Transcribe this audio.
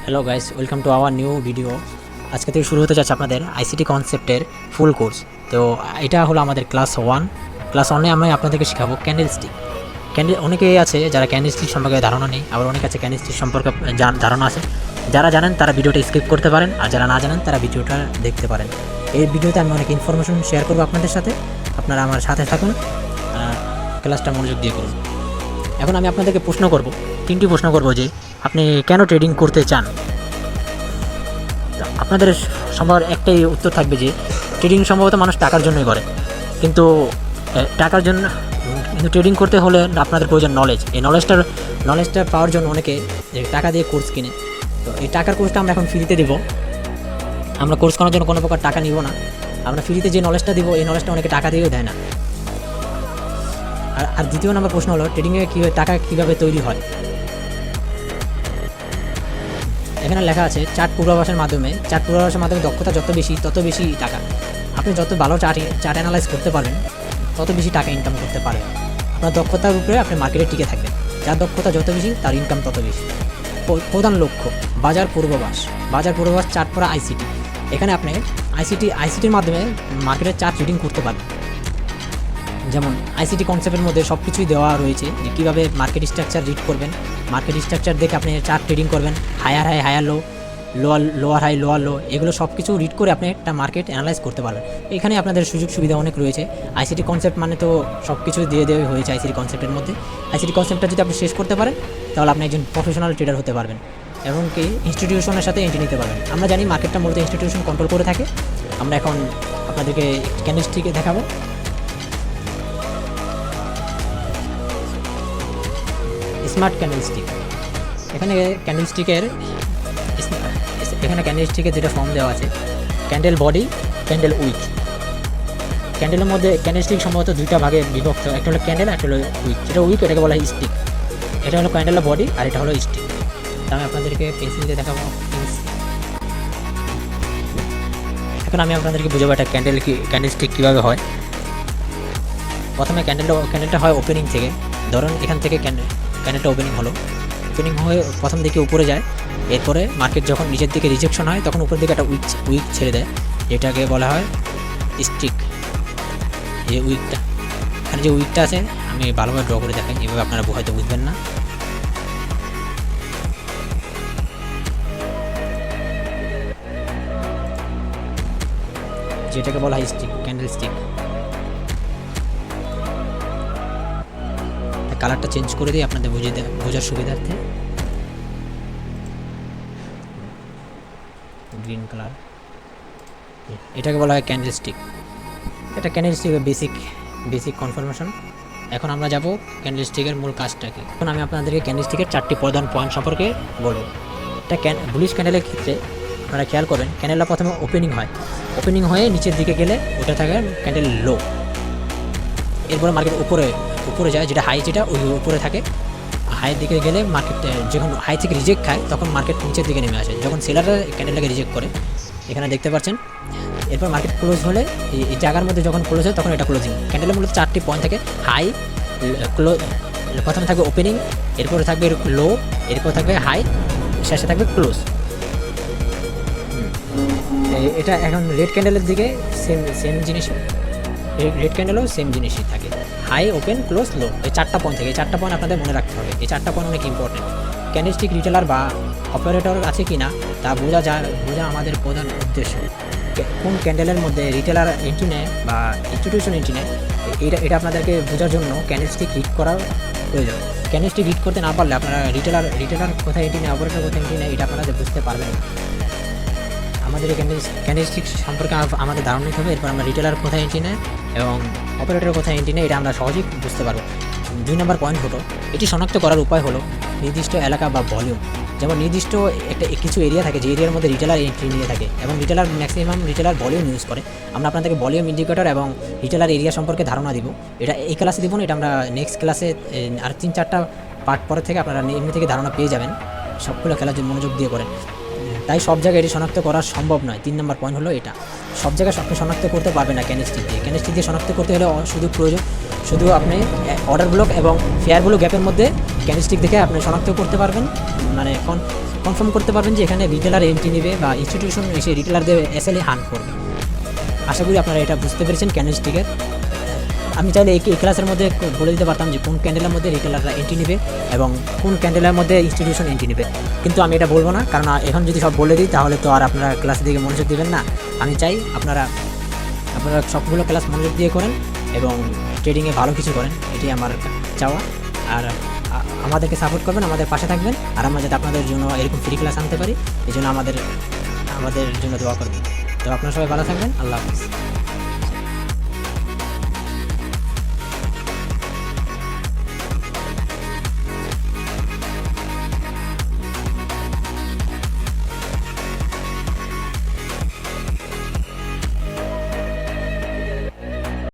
Hello guys, welcome to our new video. আজকে থেকে শুরু হতে যাচ্ছে আপনাদের আইসিটি কনসেপ্টের ফুল কোর্স। তো এটা হলো আমাদের ক্লাস 1 আমি আপনাদেরকে শেখাবো ক্যান্ডেলস্টিক। অনেকেই আছে যারা ক্যান্ডেলস্টিক সম্পর্কে ধারণা নেই, আবার অনেক আছে ক্যান্ডেলস্টিক সম্পর্কে ধারণা আছে। যারা জানেন তারা ভিডিওটা স্কিপ করতে পারেন, আর যারা না জানেন তারা ভিডিওটা দেখতে পারেন। এই ভিডিওতে আমি অনেক ইনফরমেশন শেয়ার করবো আপনাদের সাথে, আপনারা আমার সাথে থাকুন, ক্লাসটা মনোযোগ দিয়ে করুন। এখন আমি আপনাদেরকে তিনটি প্রশ্ন করব যে আপনি কেন ট্রেডিং করতে চান। আপনাদের সবার একটাই উত্তর থাকবে যে ট্রেডিং সম্ভবত মানুষ টাকার জন্যই করে, কিন্তু ট্রেডিং করতে হলে আপনাদের প্রয়োজন নলেজ। এই নলেজটা পাওয়ার জন্য অনেকে টাকা দিয়ে কোর্স কিনে। তো এই টাকার কোর্সটা আমরা এখন ফ্রিতে দেবো। আমরা কোর্স করার জন্য কোনো প্রকার টাকা নিব না, আমরা ফ্রিতে যে নলেজটা দিব এই নলেজটা অনেকে টাকা দিয়েও দেয় না। আর দ্বিতীয় নম্বর প্রশ্ন হলো ট্রেডিংয়ে টাকা কীভাবে তৈরি হয়। এখানে লেখা আছে চার্ট পূর্বাভাসের মাধ্যমে দক্ষতা যত বেশি তত বেশি টাকা। আপনি যত ভালো চার্ট অ্যানালাইজ করতে পারবেন তত বেশি টাকা ইনকাম করতে পারেন। আপনার দক্ষতার উপরে আপনি মার্কেটে টিকে থাকবেন। যার দক্ষতা যত বেশি তার ইনকাম তত বেশি। প্রধান লক্ষ্য বাজার পূর্বাভাস চার্ট পড়া আইসিটি। এখানে আপনি আইসিটির মাধ্যমে মার্কেটের চার্ট রিডিং করতে পারবেন। যেমন আইসিটি কনসেপ্টের মধ্যে সব কিছুই দেওয়া রয়েছে যে কীভাবে মার্কেট স্ট্রাকচার রিড করবেন। মার্কেট স্ট্রাকচার দেখে আপনি চার্ট ট্রেডিং করবেন, higher high higher low, lower high lower low, এগুলো সব কিছু রিড করে আপনি একটা মার্কেট অ্যানালাইজ করতে পারবেন। এখানে আপনাদের সুযোগ সুবিধা অনেক রয়েছে। আইসিটি কনসেপ্ট মানে তো সব কিছু দিয়ে দেওয়া হয়েছে আইসিটি কনসেপ্টের মধ্যে। আইসিটি কনসেপ্টটা যদি আপনি শেষ করতে পারেন তাহলে আপনি একজন প্রফেশনাল ট্রেডার হতে পারবেন, এমনকি ইনস্টিটিউশনের সাথে এন্ট্রি নিতে পারবেন। আমরা জানি মার্কেটটা মূলত ইনস্টিটিউশন কন্ট্রোল করে থাকে। আমরা এখন আপনাদেরকে ক্যান্ডেলস্টিকে দেখাবো। Smart candlestick. এখানে ক্যান্ডেলস্টিকের যেটা ফর্ম দেওয়া আছে ক্যান্ডেল বডি, ক্যান্ডেল উইক। ক্যান্ডেলের মধ্যে ক্যান্ডেলস্টিক সম্ভবত দুইটা ভাগে বিভক্ত, একটা হলো ক্যান্ডেল, একটা হলো উইক। যেটা উইক এটাকে বলা হয় স্টিক, এটা হলো ক্যান্ডেলের বডি, আর এটা হলো স্টিক। আমি আপনাদেরকে পেন্সিল দিয়ে দেখাবো। এখন আমি আপনাদেরকে বুঝাবো একটা ক্যান্ডেলস্টিক কীভাবে হয়। প্রথমে ক্যান্ডেলটা হয় ওপেনিং থেকে। ধরুন এখান থেকে ক্যান্ডেলটা ওপেনিং হয়ে প্রথম দিকে উপরে যায়। এরপরে মার্কেট যখন নিচের দিকে রিজেকশন হয় তখন উপরের দিকে একটা উইক ছেড়ে দেয়, যেটাকে বলা হয় স্টিক। এই উইকটা, এখানে যে উইকটা আছে আমি ভালোভাবে ড্র করে দেখাই, এভাবে আপনারা হয়তো বুঝবেন না। যেটাকে বলা হয় স্টিক, ক্যান্ডেল স্টিক। কালারটা চেঞ্জ করে দিই আপনাদের বোঝার সুবিধার্থে। গ্রিন কালার, এটাকে বলা হয় ক্যান্ডেলস্টিক। এটা ক্যান্ডেলস্টিকের বেসিক কনফার্মেশন। এখন আমরা যাব ক্যান্ডেলস্টিকের মূল কাজটা কি। এখন আমি আপনাদেরকে ক্যান্ডেলস্টিকের 4টি প্রধান পয়েন্ট সম্পর্কে বলবো। এটা বুলিশ ক্যান্ডেলের ক্ষেত্রে আপনারা খেয়াল করবেন, ক্যান্ডেলটা প্রথমে ওপেনিং হয়ে নিচের দিকে গেলে ওটা থাকে ক্যান্ডেল লো। এরপরে মার্কেট উপরে যায়, যেটা হাই, যেটা ওই উপরে থাকে। হাইয়ের দিকে গেলে মার্কেট যখন হাই থেকে রিজেক্ট খায় তখন মার্কেট নিচের দিকে নেমে আসে, যখন সেলাররা ক্যান্ডেলটাকে রিজেক্ট করে। এখানে দেখতে পাচ্ছেন। এরপর মার্কেট ক্লোজ হলে এই জায়গার মধ্যে যখন ক্লোজ হয় তখন এটা ক্লোজিং। ক্যান্ডেলের মূলত 4টি পয়েন্ট থাকে। হাই, প্রথমে থাকবে ওপেনিং, এরপরে থাকবে লো, এরপর থাকবে হাই, শেষে থাকবে ক্লোজ। এটা এখন রেড ক্যান্ডেলের দিকে সেম জিনিসই, রেড ক্যান্ডেলও সেম জিনিসই থাকে। হাই, ওপেন, ক্লোজ, লো, এই 4টা পয়েন্ট থাকে। এই 4টা পয়েন্ট আপনাদের মনে রাখতে হবে। এই 4টা পয়েন্ট অনেক ইম্পর্টেন্ট। ক্যান্ডেলস্টিক রিটেলার বা অপারেটর আছে কি না তা বোঝা আমাদের প্রধান উদ্দেশ্য। কোন ক্যান্ডেলের মধ্যে রিটেলার এন্ট্রি নেয় বা ইনস্টিটিউশন এন্ট্রি নেয়, এটা আপনাদেরকে বোঝার জন্য ক্যান্ডেলস্টিক রিড করার প্রয়োজন। ক্যান্ডেলস্টিক রিড করতে না পারলে আপনারা রিটেলার কোথায় এন্ট্রি নেয়, অপারেটর কোথায় এন্ট্রি নেয়, এটা আপনারা বুঝতে পারবেন না। আমাদের এই ক্যান্ডেলস্টিক সম্পর্কে আমাদের ধারণা নিতে হবে। এরপর আমরা রিটেলার কোথায় এন্ট্রি নেয় এবং অপারেটর কোথায় এন্ট্রি নেয় এটা আমরা সহজেই বুঝতে পারবো। 2 নম্বর পয়েন্ট হলো, এটি শনাক্ত করার উপায় হলো নির্দিষ্ট এলাকা বা ভলিউম। যেমন নির্দিষ্ট কিছু এরিয়া থাকে যে এরিয়ার মধ্যে রিটেলার এন্ট্রি নিয়ে থাকে এবং ম্যাক্সিমাম রিটেলার ভলিউম ইউজ করে। আমরা আপনাদেরকে ভলিউম ইন্ডিকেটর এবং রিটেলার এরিয়া সম্পর্কে ধারণা দিব। এটা এই ক্লাসে দিব না, এটা আমরা নেক্সট ক্লাসে আর 3-4টা পার্ট পরে থেকে আপনারা এমনি থেকে ধারণা পেয়ে যাবেন। সবগুলো খেলার জন্য মনোযোগ দিয়ে করেন। তাই সব জায়গায় এটি শনাক্ত করা সম্ভব নয়। 3 নম্বর পয়েন্ট হলো এটা, সব জায়গায় আপনি শনাক্ত করতে পারবেন না ক্যান্ডেলস্টিক দিয়ে শনাক্ত করতে হলে শুধু আপনি অর্ডার ব্লক এবং ফেয়ার ব্লক গ্যাপের মধ্যে ক্যান্ডেলস্টিক দেখে আপনি শনাক্ত করতে পারবেন, মানে কনফার্ম করতে পারবেন যে এখানে রিটেলার এন্ট্রি নেবে বা ইনস্টিটিউশন এসে রিটেলারদের এসএলএ হান্ট করবে। আশা করি আপনারা এটা বুঝতে পেরেছেন ক্যান্ডেলস্টিকের। আমি চাইলে এই ক্লাসের মধ্যে বলে দিতে পারতাম যে কোন ক্যান্ডেলের মধ্যে রিটেলাররা এন্ট্রি নেবে এবং কোন ক্যান্ডেলের মধ্যে ইনস্টিটিউশন এন্ট্রি নেবে, কিন্তু আমি এটা বলবো না, কারণ এখন যদি সব বলে দিই তাহলে তো আর আপনারা ক্লাসের দিকে মনোযোগ দেবেন না। আমি চাই আপনারা সবগুলো ক্লাস মনোযোগ দিয়ে করেন এবং ট্রেডিংয়ে ভালো কিছু করেন, এটি আমার চাওয়া। আর আমাদেরকে সাপোর্ট করবেন, আমাদের পাশে থাকবেন, আর আমরা যাতে আপনাদের জন্য এরকম ফ্রি ক্লাস আনতে পারি এই জন্য আমাদের জন্য দোয়া করবেন। তো আপনারা সবাই ভালো থাকবেন। আল্লাহ হাফিজ।